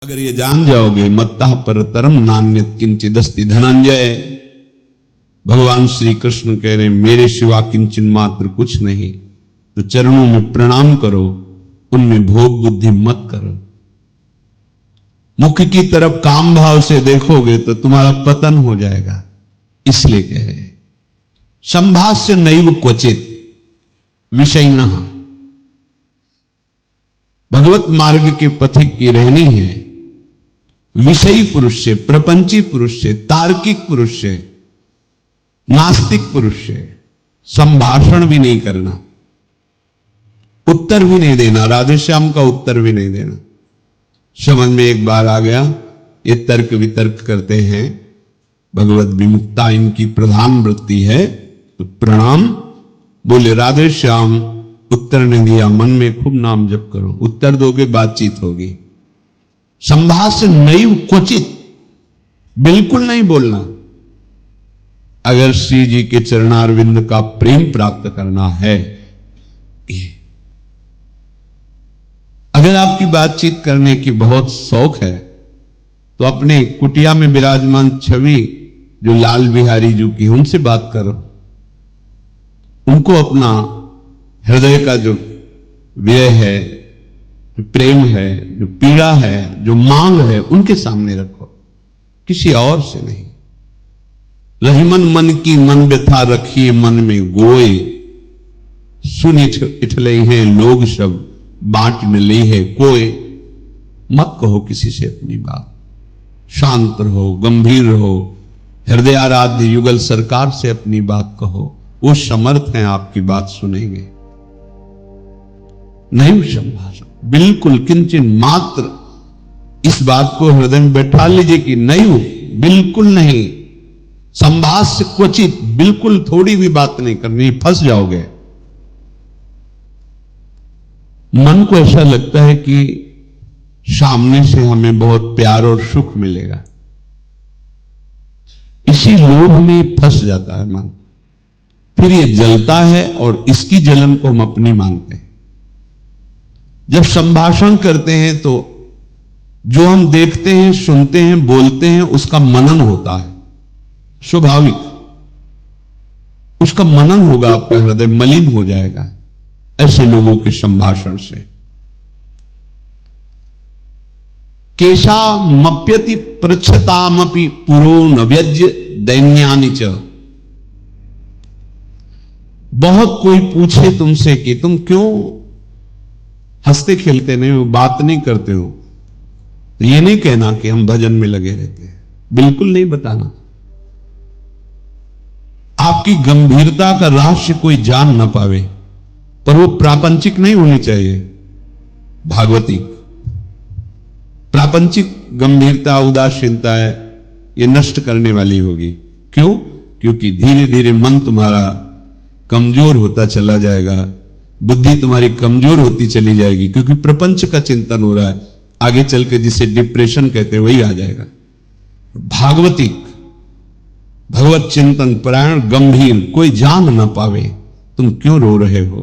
अगर ये जान जाओगे मत्तः परतरम नान्यत् किंचिदस्ति धनंजय, भगवान श्री कृष्ण कह रहे मेरे सिवा किंचन मात्र कुछ नहीं, तो चरणों में प्रणाम करो, उनमें भोग बुद्धि मत करो। मुख की तरफ काम भाव से देखोगे तो तुम्हारा पतन हो जाएगा। इसलिए कह रहे संभाष्य नैव क्वचित विषयिणः, भगवत मार्ग के पथिक की रहनी है विषयी पुरुष से, प्रपंची पुरुष से, तार्किक पुरुष से, नास्तिक पुरुष से संभाषण भी नहीं करना, उत्तर भी नहीं देना, राधे श्याम का उत्तर भी नहीं देना। समझ में एक बार आ गया ये तर्क वितर्क करते हैं, भगवत विमुक्ता इनकी प्रधान वृत्ति है, तो प्रणाम बोले राधे श्याम, उत्तर नहीं दिया, मन में खूब नाम जप करो, उत्तर दोगे बातचीत होगी। संभाषण नैव क्वचित, बिल्कुल नहीं बोलना। अगर श्री जी के चरणारविंद का प्रेम प्राप्त करना है, अगर आपकी बातचीत करने की बहुत शौक है, तो अपने कुटिया में विराजमान छवि जो लाल बिहारी जी की, उनसे बात करो, उनको अपना हृदय का जो व्यय है, जो प्रेम है, जो पीड़ा है, जो मांग है, उनके सामने रखो, किसी और से नहीं। रहीमन मन की मन व्यथा रखिए मन में गोए, सुन इठले हैं लोग सब बांट में ले है कोई। मत कहो किसी से अपनी बात, शांत रहो, गंभीर रहो, हृदय आराध्य युगल सरकार से अपनी बात कहो, वो समर्थ हैं आपकी बात सुनेंगे। नहीं संभाषण, बिल्कुल किंचन मात्र, इस बात को हृदय में बैठा लीजिए कि नहीं, बिल्कुल नहीं। संभाष्य क्वचित, बिल्कुल थोड़ी भी बात नहीं करनी, फंस जाओगे। मन को ऐसा लगता है कि सामने से हमें बहुत प्यार और सुख मिलेगा, इसी लोभ में फंस जाता है मन, फिर ये जलता है और इसकी जलन को हम अपनी मानते हैं। जब संभाषण करते हैं तो जो हम देखते हैं, सुनते हैं, बोलते हैं, उसका मनन होता है, स्वाभाविक उसका मनन होगा, आपका हृदय मलिन हो जाएगा ऐसे लोगों के संभाषण से। केशा मप्यति पृच्छतामपि पुरो न व्यज्य दैन्यानि च, बहुत कोई पूछे तुमसे कि तुम क्यों हंसते खेलते नहीं हो, बात नहीं करते हो, तो ये नहीं कहना कि हम भजन में लगे रहते हैं, बिल्कुल नहीं बताना। आपकी गंभीरता का रहस्य कोई जान ना पावे, पर वो प्रापंचिक नहीं होनी चाहिए, भागवतिक। प्रापंचिक गंभीरता, उदासीनता है, ये नष्ट करने वाली होगी। क्यों? क्योंकि धीरे धीरे मन तुम्हारा कमजोर होता चला जाएगा, बुद्धि तुम्हारी कमजोर होती चली जाएगी, क्योंकि प्रपंच का चिंतन हो रहा है, आगे चल के जिसे डिप्रेशन कहते हैं वही आ जाएगा। भागवतिक, भगवत चिंतन परायण, गंभीर, कोई जान ना पावे तुम क्यों रो रहे हो,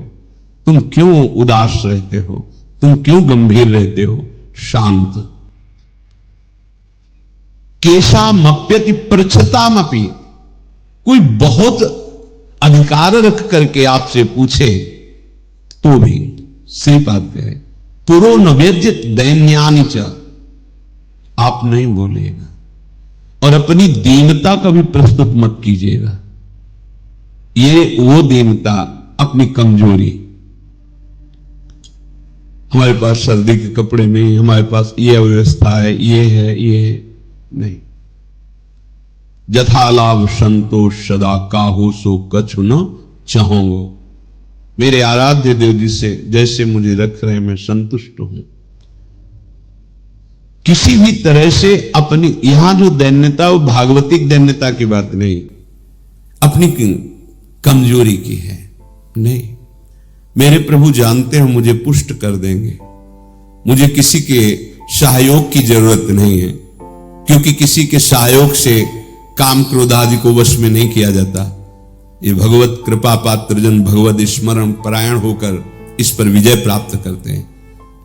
तुम क्यों उदास रहते हो, तुम क्यों गंभीर रहते हो, शांत। केशा मप्यति पृच्छतामपि, कोई बहुत अधिकार रख करके आपसे पूछे तो भी श्रीपाद कहे पुरो न व्यज्यत दैन्यानि च, आप नहीं बोलिएगा और अपनी दीनता का भी प्रस्तुत मत कीजिएगा। ये वो दीनता, अपनी कमजोरी, हमारे पास सर्दी के कपड़े नहीं, हमारे पास ये अव्यवस्था है, ये है, ये है, नहीं। जथालाभ संतोष सदा काहो सो कछु न चाहोगो, मेरे आराध्य देव जी से जैसे मुझे रख रहे मैं संतुष्ट हूं। किसी भी तरह से अपनी, यहां जो दैन्यता वो भागवतिक दैन्यता की बात नहीं, अपनी कमजोरी की है। नहीं, मेरे प्रभु जानते हैं मुझे पुष्ट कर देंगे, मुझे किसी के सहयोग की जरूरत नहीं है, क्योंकि किसी के सहयोग से काम क्रोध आदि को वश में नहीं किया जाता। ये भगवत कृपा पात्र जन भगवत स्मरण परायण होकर इस पर विजय प्राप्त करते हैं,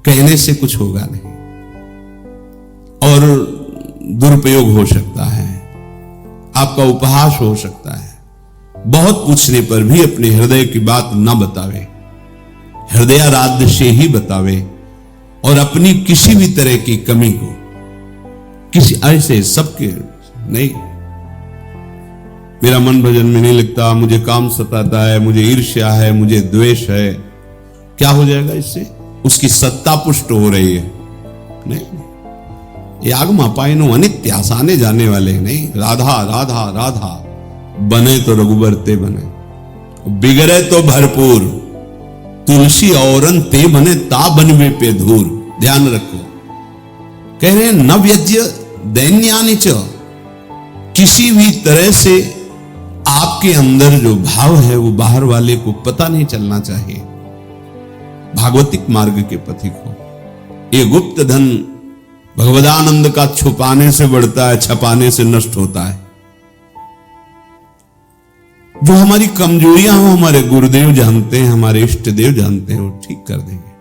कहने से कुछ होगा नहीं। और दुरुपयोग हो सकता है, आपका उपहास हो सकता है। बहुत पूछने पर भी अपने हृदय की बात न बतावे, हृदयाराध्य से ही बतावे, और अपनी किसी भी तरह की कमी को किसी ऐसे सबके नहीं, मेरा मन भजन में नहीं लगता, मुझे काम सताता है, मुझे ईर्ष्या है, मुझे द्वेष है, क्या हो जाएगा इससे? उसकी सत्ता पुष्ट हो रही है। नहीं, यागमा पाइनो अनित्य, आसाने जाने वाले नहीं। राधा राधा राधा, बने तो रघुबर ते बने, बिगड़े तो भरपूर, तुलसी औरन ते बने ता बनवे पे धूर। ध्यान रखो, कह रहे हैं न व्यज्य दैन्यानि च, किसी भी तरह से आपके अंदर जो भाव है वो बाहर वाले को पता नहीं चलना चाहिए। भागवतिक मार्ग के पथिक हो। ये गुप्त धन भगवदानंद का छुपाने से बढ़ता है, छपाने से नष्ट होता है। जो हमारी कमजोरियां हो हमारे गुरुदेव जानते हैं, हमारे इष्ट देव जानते हैं, वो ठीक कर देंगे।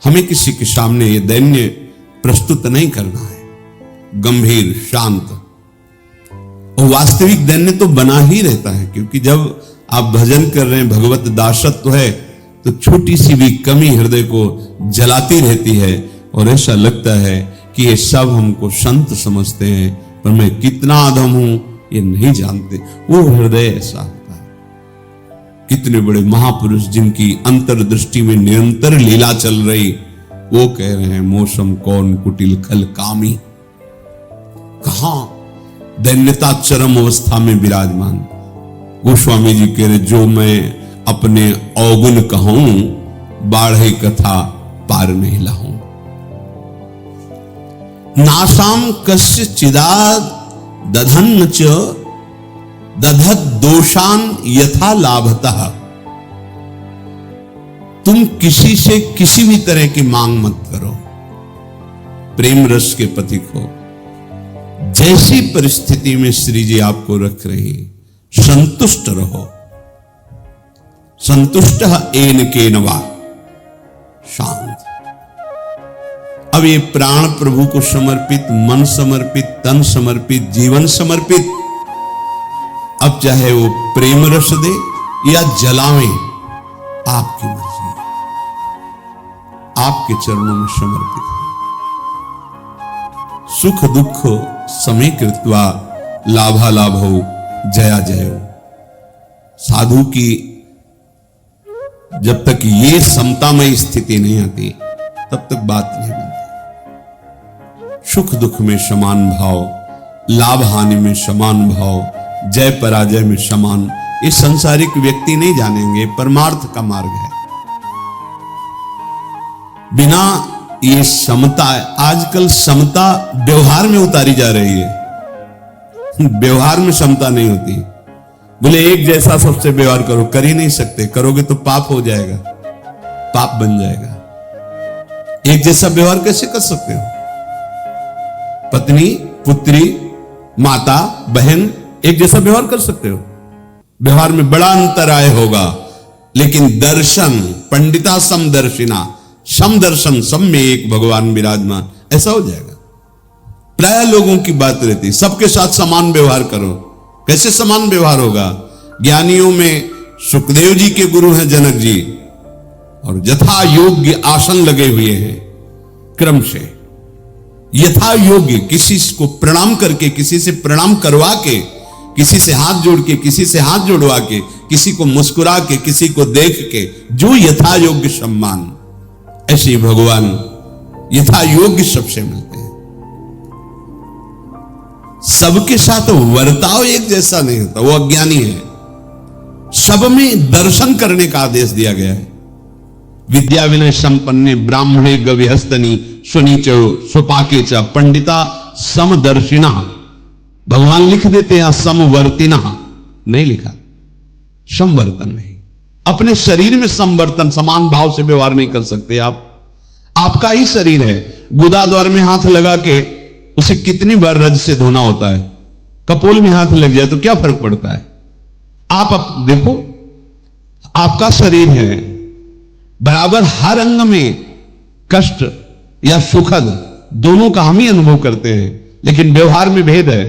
हमें किसी के सामने ये दैन्य प्रस्तुत नहीं करना है, गंभीर शांत। और वास्तविक दैन्य तो बना ही रहता है, क्योंकि जब आप भजन कर रहे हैं, भगवत दासत्व है, तो छोटी सी भी कमी हृदय को जलाती रहती है और ऐसा लगता है कि ये सब हमको संत समझते हैं, पर मैं कितना अधम हूं ये नहीं जानते। वो हृदय ऐसा होता है। कितने बड़े महापुरुष जिनकी अंतर्दृष्टि में निरंतर लीला चल रही, वो कह रहे हैं मौसम कौन कुटिल खल कामी। कहां दैन्यता चरम अवस्था में विराजमान। गोस्वामी जी कह रहे, जो मैं अपने अवगुण कहूं, बाढ़े कथा पार नहीं लाऊं। नासाम कस्य चिदाद दधन्न च दधत दोषान यथा लाभतः। तुम किसी से किसी भी तरह की मांग मत करो, प्रेम रस के पथिक हो। जैसी परिस्थिति में श्री जी आपको रख रही, संतुष्ट रहो। संतुष्ट एन के नवा, शांत। अब ये प्राण प्रभु को समर्पित, मन समर्पित, तन समर्पित, जीवन समर्पित। अब चाहे वो प्रेम रस दे या जलावे, आपकी मर्जी, आपके चरणों में समर्पित है। सुख दुख समय कृत्वा लाभा लाभो जया जयो। साधु की जब तक ये समतामय स्थिति नहीं आती, तब तक बात नहीं बनती। सुख दुख में समान भाव, लाभ हानि में समान भाव, जय पराजय में समान, ये संसारिक व्यक्ति नहीं जानेंगे। परमार्थ का मार्ग है। बिना ये समता, आजकल समता व्यवहार में उतारी जा रही है। व्यवहार में समता नहीं होती। बोले एक जैसा सबसे व्यवहार करो, कर ही नहीं सकते। करोगे तो पाप हो जाएगा, पाप बन जाएगा। एक जैसा व्यवहार कैसे कर सकते हो? पत्नी, पुत्री, माता, बहन एक जैसा व्यवहार कर सकते हो? व्यवहार में बड़ा अंतराय होगा, लेकिन दर्शन, पंडिता समदर्शिना, समदर्शन, सम में एक भगवान विराजमान, ऐसा हो जाएगा। प्राय लोगों की बात रहती, सबके साथ समान व्यवहार करो। कैसे समान व्यवहार होगा? ज्ञानियों में सुखदेव जी के गुरु हैं जनक जी, और यथा योग्य आसन लगे हुए हैं। क्रम से यथा योग्य, किसी को प्रणाम करके, किसी से प्रणाम करवा के, किसी से हाथ जोड़ के, किसी से हाथ जोड़वा के, किसी को मुस्कुरा के, किसी को देख के, जो यथा योग्य सम्मान, ऐसे भगवान यथा योग्य सबसे मिलते हैं। सबके साथ वर्ताव एक जैसा नहीं होता, वो अज्ञानी है। सब में दर्शन करने का आदेश दिया गया है। विद्या विनय संपन्ने ब्राह्मणे गविहस्तनी सुनीचो सुपाके च पंडिता समदर्शिना। भगवान लिख देते हैं समवर्तिना, नहीं लिखा, समवर्तन नहीं। अपने शरीर में समवर्तन, समान भाव से व्यवहार नहीं कर सकते आप। आपका ही शरीर है, गुदा द्वार में हाथ लगा के उसे कितनी बार रज से धोना होता है। कपोल में हाथ लग जाए तो क्या फर्क पड़ता है? आप देखो, आपका शरीर है, बराबर हर अंग में कष्ट या सुखद दोनों का हम ही अनुभव करते हैं, लेकिन व्यवहार में भेद है।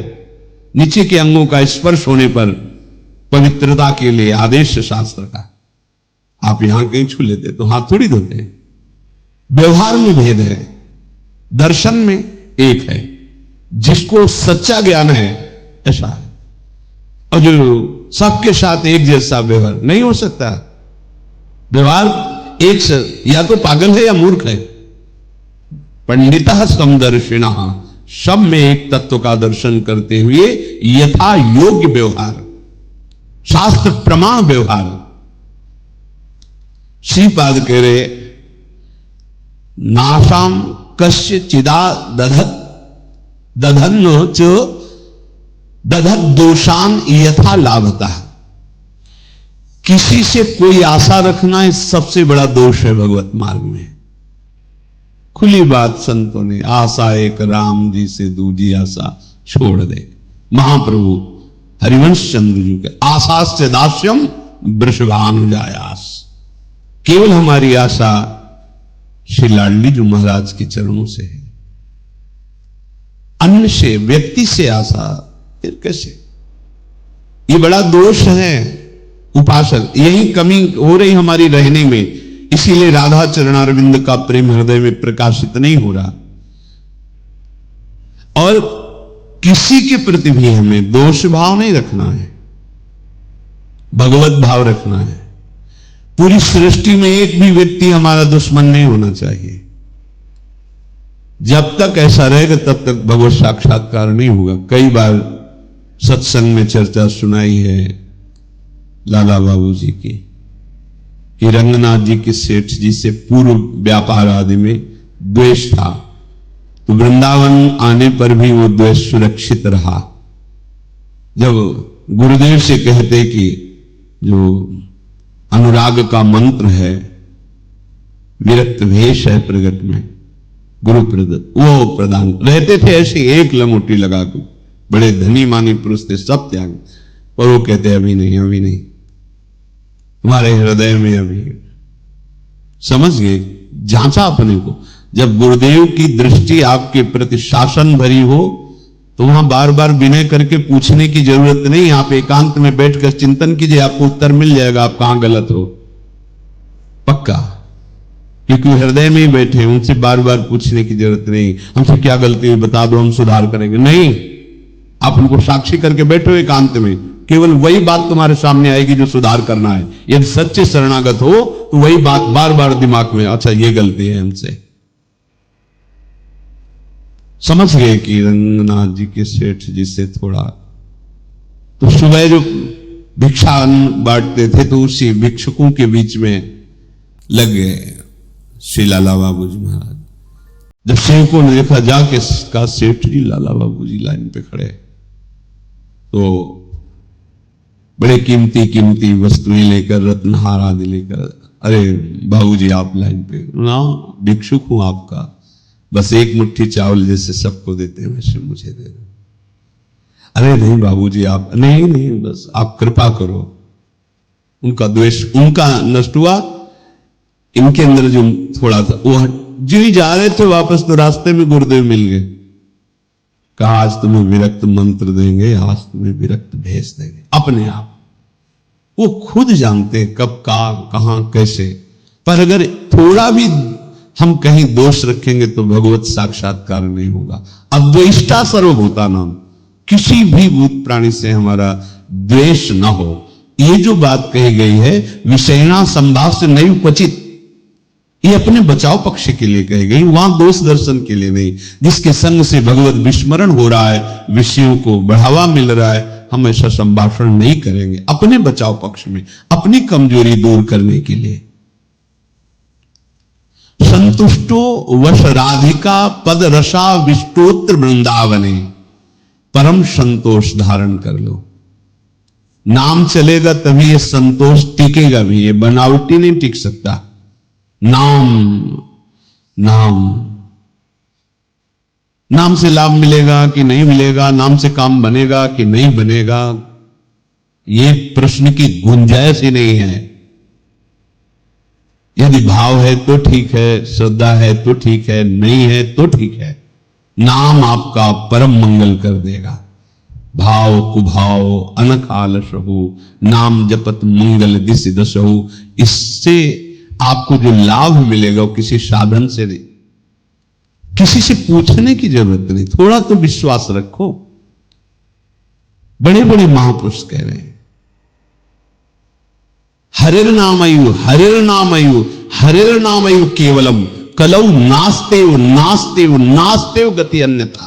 नीचे के अंगों का स्पर्श होने पर पवित्रता के लिए आदेश शास्त्र का, आप यहां कहीं छू लेते तो हाथ थोड़ी धोते हैं। व्यवहार में भेद है, दर्शन में एक है। जिसको सच्चा ज्ञान है ऐसा है, और जो सबके साथ एक जैसा व्यवहार नहीं हो सकता। व्यवहार एक से या तो पागल है या मूर्ख है। पंडितः समदर्शिनः, सब में एक तत्व का दर्शन करते हुए यथा योग्य व्यवहार, शास्त्र प्रमाण व्यवहार। श्रीपाद कह रहे नाशाम कश्य चिदा दधन्नो च दधत दोषान यथा लाभता। किसी से कोई आशा रखना इस सबसे बड़ा दोष है भगवत मार्ग में। खुली बात संतों ने, आशा एक राम जी से दूजी आशा छोड़ दे। महाप्रभु हरिवंश चंद्र जी के आशा से दास्यम वृषभानुजायास। केवल हमारी आशा श्री लाडली जी महाराज के चरणों से है, अन्य से, व्यक्ति से आशा फिर कैसे? ये बड़ा दोष है उपासक, यही कमी हो रही हमारी रहने में। इसीलिए राधा चरणारविंद का प्रेम हृदय में प्रकाशित नहीं हो रहा। और किसी के प्रति भी हमें दोष भाव नहीं रखना है, भगवत भाव रखना है। पूरी सृष्टि में एक भी व्यक्ति हमारा दुश्मन नहीं होना चाहिए। जब तक ऐसा रहेगा तब तक भगवत साक्षात्कार नहीं होगा। कई बार सत्संग में चर्चा सुनाई है लाला बाबू जी की, कि रंगनाथ जी के सेठ जी से पूर्व व्यापार आदि में द्वेष था, तो वृंदावन आने पर भी वो द्वेष सुरक्षित रहा। जब गुरुदेव से कहते कि जो अनुराग का मंत्र है, विरक्त भेष है प्रगट में गुरु प्रदत्त, वो प्रदान रहते थे ऐसे एक लंगोटी लगा के। बड़े धनी मानी पुरुष थे, सब त्याग, पर वो कहते अभी नहीं, अभी नहीं, तुम्हारे हृदय में अभी। समझ गए, जांचा अपने को। जब गुरुदेव की दृष्टि आपके प्रति शासन भरी हो तो वहां बार बार विनय करके पूछने की जरूरत नहीं। आप एकांत में बैठकर चिंतन कीजिए, आपको उत्तर मिल जाएगा आप कहां गलत हो, पक्का। क्योंकि हृदय में ही बैठे हैं, उनसे बार बार पूछने की जरूरत नहीं, हमसे क्या गलती हुई बता दो, हम सुधार करेंगे। नहीं, आप उनको साक्षी करके बैठो एकांत में, केवल वही बात तुम्हारे सामने आएगी जो सुधार करना है। यदि सच्चे शरणागत हो तो वही बात बार बार दिमाग में, अच्छा ये गलती है हमसे। समझ गए कि रंगनाथ जी के सेठ जी से थोड़ा, तो सुबह जो भिक्षा बांटते थे तो उसी भिक्षुकों के बीच में लग गए श्री लाला बाबू जी महाराज। जब सेवकों ने देखा जाके का सेठ जी लाला बाबू जी लाइन पे खड़े, तो बड़े कीमती कीमती वस्तुएं लेकर, रत्नहार आदि लेकर, अरे बाबूजी आप लाइन पे ना, भिक्षुक हूं आपका, बस एक मुट्ठी चावल जैसे सबको देते हैं वैसे मुझे दे दो। अरे नहीं बाबूजी आप, नहीं नहीं बस आप कृपा करो। उनका द्वेष उनका नष्ट हुआ, इनके अंदर जो थोड़ा था वो जो ही जा रहे थे वापस तो रास्ते में गुरुदेव मिल गए। कहा आज तुम्हें विरक्त मंत्र देंगे, आज तुम्हें विरक्त भेज देंगे। अपने आप वो खुद जानते हैं कब कहां कैसे, पर अगर थोड़ा भी हम कहीं दोष रखेंगे तो भगवत साक्षात्कार नहीं होगा। अद्वेष्टा सर्वभूतानाम, किसी भी भूत प्राणी से हमारा द्वेष न हो। ये जो बात कही गई है विषयणा संभाष्य नहीं उपचित, ये अपने बचाव पक्ष के लिए कही गई, वहां दोष दर्शन के लिए नहीं। जिसके संग से भगवत विस्मरण हो रहा है, विषयों को बढ़ावा मिल रहा है, हम ऐसा संभाषण नहीं करेंगे अपने बचाव पक्ष में, अपनी कमजोरी दूर करने के लिए। संतुष्टो वश राधिका पद रसा विष्टोत्र वृंदावने, परम संतोष धारण कर लो। नाम चलेगा तभी ये संतोष टिकेगा भी, ये बनावटी नहीं टिक सकता। नाम नाम नाम से लाभ मिलेगा कि नहीं मिलेगा, नाम से काम बनेगा कि नहीं बनेगा, ये प्रश्न की गुंजाइश ही नहीं है। यदि भाव है तो ठीक है, श्रद्धा है तो ठीक है, नहीं है तो ठीक है, नाम आपका परम मंगल कर देगा। भाव कुभाव अनख आलसहु, नाम जपत मंगल दिस दसहु। इससे आपको जो लाभ मिलेगा वो किसी साधन से नहीं, किसी से पूछने की जरूरत नहीं। थोड़ा तो विश्वास रखो। बड़े बड़े महापुरुष कह रहे हैं, हरिर नामयु हरिर नामयु हरिर नामयु केवलम कलौ नास्तेव नास्तेव नास्तेव गति अन्यथा।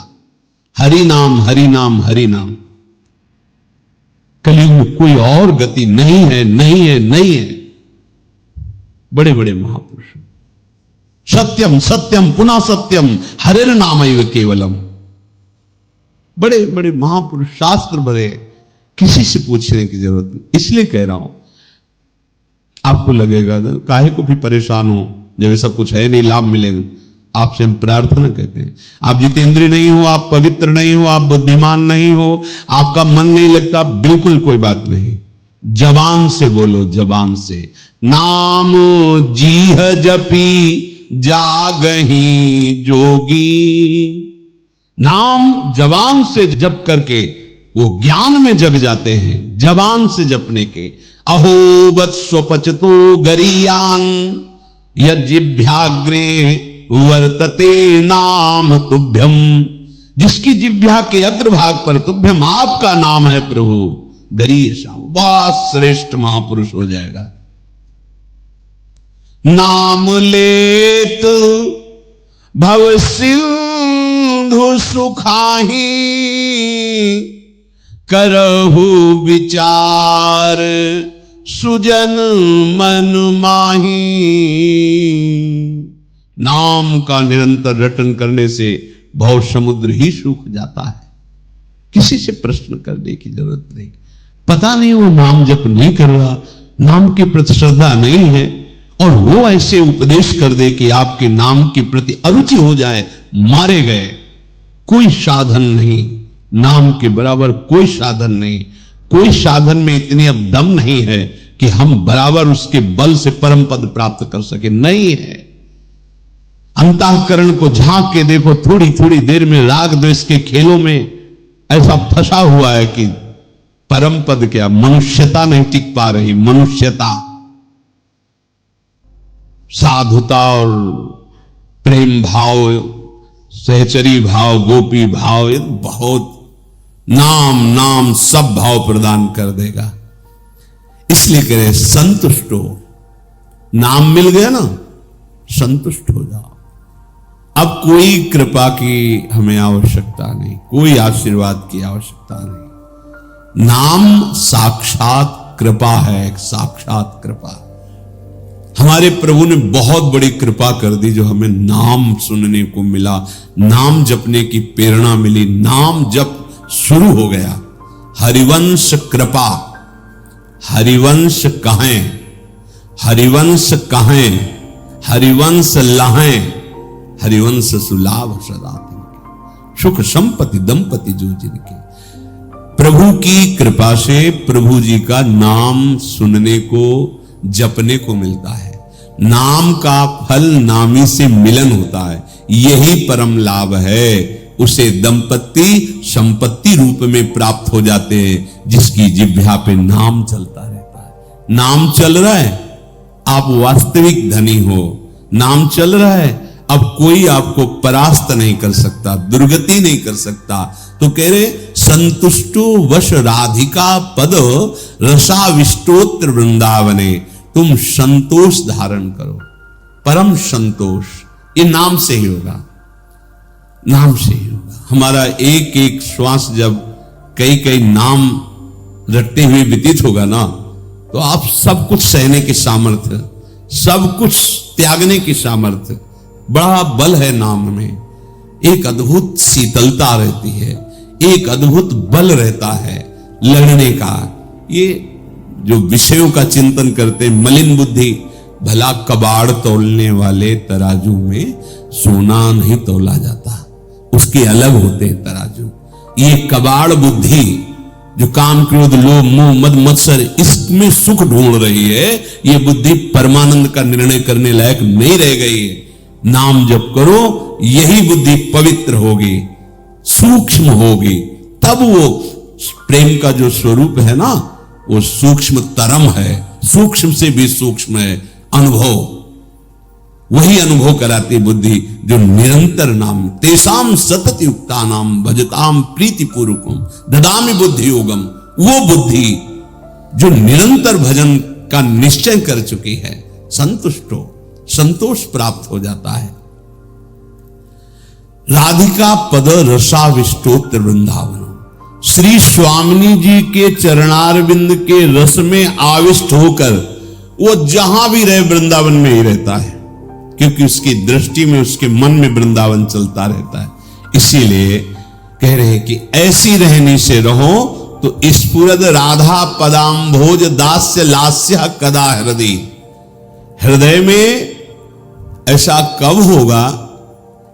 हरि नाम हरि नाम हरि नाम, कलयुग में कोई और गति नहीं है, नहीं है, नहीं है। बड़े बड़े महापुरुष, सत्यम सत्यम पुनः सत्यम हरिर नामैव केवलम। बड़े बड़े महापुरुष, शास्त्र भरे, किसी से पूछने की जरूरत नहीं। इसलिए कह रहा हूं, आपको लगेगा काहे को भी परेशान हो जब ऐसा कुछ है नहीं, लाभ मिलेगा। आपसे हम प्रार्थना कहते हैं, आप जितेंद्रिय नहीं हो, आप पवित्र नहीं हो, आप बुद्धिमान नहीं हो, आपका मन नहीं लगता, बिल्कुल कोई बात नहीं। जबान से बोलो, जबान से नाम जीह जपी जागही जोगी। नाम जबान से जप करके वो ज्ञान में जग जाते हैं, जबान से जपने के। अहो वत्स्वपचतो गरीयान यज्जिभ्याग्रे वर्तते नाम तुभ्यम। जिसकी जिह्वा के अग्रभाग पर तुभ्यम आपका नाम है प्रभु, गरीय बहुत श्रेष्ठ महापुरुष हो जाएगा। नाम लेत भव सिंधु सुखाही, करहु विचार सुजन मन माही। नाम का निरंतर रटन करने से भव समुद्र ही सूख जाता है। किसी से प्रश्न करने की जरूरत नहीं। पता नहीं वो नाम जप नहीं कर रहा, नाम के प्रति श्रद्धा नहीं है, और वो ऐसे उपदेश कर दे कि आपके नाम के प्रति अरुचि हो जाए, मारे गए। कोई साधन नहीं, नाम के बराबर कोई साधन नहीं। कोई साधन में इतनी अब दम नहीं है कि हम बराबर उसके बल से परम पद प्राप्त कर सके, नहीं है। अंतःकरण को झांक के देखो, थोड़ी थोड़ी देर में राग द्वेष के खेलों में ऐसा फंसा हुआ है कि परम पद क्या, मनुष्यता नहीं टिक पा रही। मनुष्यता, साधुता और प्रेम भाव, सहचरी भाव, गोपी भाव, ये बहुत नाम नाम सब भाव प्रदान कर देगा। इसलिए कह रहे संतुष्ट हो। नाम मिल गया ना, संतुष्ट हो जाओ। अब कोई कृपा की हमें आवश्यकता नहीं, कोई आशीर्वाद की आवश्यकता नहीं। नाम साक्षात कृपा है, एक साक्षात कृपा। हमारे प्रभु ने बहुत बड़ी कृपा कर दी जो हमें नाम सुनने को मिला, नाम जपने की प्रेरणा मिली, नाम जप शुरू हो गया। हरिवंश कृपा, हरिवंश कहें, हरिवंश कहें, हरिवंश लहें, हरिवंश सुलाभ सदा तिनके, सुख संपत्ति दंपति जो जिनके। प्रभु की कृपा से प्रभु जी का नाम सुनने को, जपने को मिलता है। नाम का फल नामी से मिलन होता है, यही परम लाभ है। उसे दंपति संपत्ति रूप में प्राप्त हो जाते हैं जिसकी जिह्वा पे नाम चलता रहता है। नाम चल रहा है, आप वास्तविक धनी हो। नाम चल रहा है, अब कोई आपको परास्त नहीं कर सकता, दुर्गति नहीं कर सकता। तो कह रहे संतुष्टो वश राधिका पद रसाविष्टोत्र वृंदावने। तुम संतोष धारण करो, परम संतोष। ये नाम से ही होगा, नाम से ही होगा। हमारा एक एक श्वास जब कई कई नाम रटते हुए व्यतीत होगा ना, तो आप सब कुछ सहने की सामर्थ्य, सब कुछ त्यागने की सामर्थ्य, बड़ा बल है नाम में। एक अद्भुत शीतलता रहती है, एक अद्भुत बल रहता है लड़ने का। ये जो विषयों का चिंतन करते हैं, मलिन बुद्धि, भला कबाड़ तोलने वाले तराजू में सोना नहीं तोला जाता, उसके अलग होते हैं तराजू। ये कबाड़ बुद्धि जो काम क्रोध लोभ मोह मद मत्सर इसमें सुख ढूंढ रही है, ये बुद्धि परमानंद का निर्णय करने लायक नहीं रह गई है। नाम जप करो, यही बुद्धि पवित्र होगी, सूक्ष्म होगी, तब वो प्रेम का जो स्वरूप है ना, वो सूक्ष्म तरम है, सूक्ष्म से भी सूक्ष्म है अनुभव। वही अनुभव कराती बुद्धि जो निरंतर नाम, तेसाम सतत युक्ता नाम भजताम प्रीति पूर्वकम ददामि बुद्धि योगम। वो बुद्धि जो निरंतर भजन का निश्चय कर चुकी है, संतुष्ट हो, संतोष प्राप्त हो जाता है। राधिका पद रसाविष्टोत्र वृंदावन, श्री स्वामिनी जी के चरणारविंद के रस में आविष्ट होकर वो जहां भी रहे वृंदावन में ही रहता है, क्योंकि उसकी दृष्टि में, उसके मन में वृंदावन चलता रहता है। इसीलिए कह रहे हैं कि ऐसी रहनी से रहो तो स्फुरद राधा पदाम्भोज दास्य लास्य कदा हृदय। हृदय में ऐसा कब होगा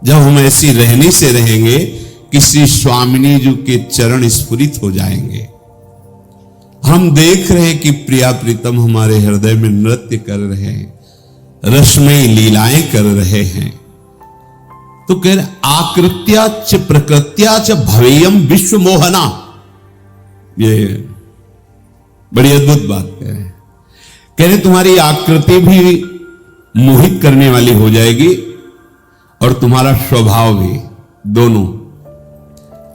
जब हम ऐसी रहनी से रहेंगे कि श्री स्वामिनी जी के चरण स्फुरित हो जाएंगे। हम देख रहे हैं कि प्रिया प्रीतम हमारे हृदय में नृत्य कर रहे हैं, रसमयी लीलाएं कर रहे हैं। तो कह रहे आकृत्या च प्रकृत्या च भवेयम विश्व मोहना। ये बड़ी अद्भुत बात कह रहे तुम्हारी आकृति भी मोहित करने वाली हो जाएगी और तुम्हारा स्वभाव भी, दोनों।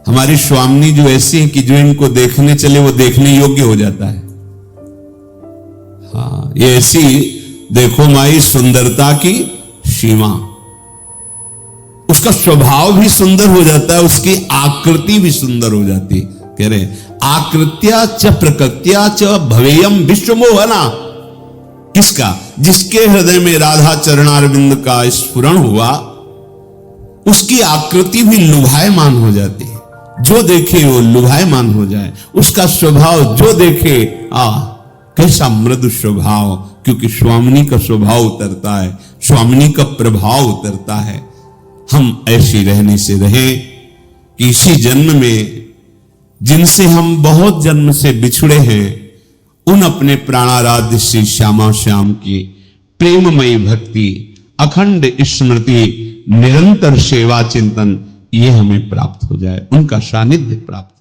हमारी स्वामिनी जो ऐसी है कि जो इनको देखने चले वो देखने योग्य हो जाता है। हाँ, ये ऐसी देखो माई सुंदरता की सीमा। उसका स्वभाव भी सुंदर हो जाता है, उसकी आकृति भी सुंदर हो जाती। कह रहे आकृत्या च प्रकृत्या च भवेयम विश्व मोहना। किसका? जिसके हृदय में राधा चरणारविंद का स्फुरण हुआ, उसकी आकृति भी लुभायमान हो जाती है। जो देखे वो लुभायमान हो जाए। उसका स्वभाव जो देखे, कैसा मृदु स्वभाव, क्योंकि स्वामिनी का स्वभाव उतरता है, स्वामिनी का प्रभाव उतरता है। हम ऐसी रहने से रहें कि इसी जन्म में जिनसे हम बहुत जन्म से बिछड़े हैं, उन अपने प्राणाराध्य श्री श्यामा श्याम की प्रेममयी भक्ति, अखंड स्मृति, निरंतर सेवा चिंतन, ये हमें प्राप्त हो जाए, उनका सानिध्य प्राप्त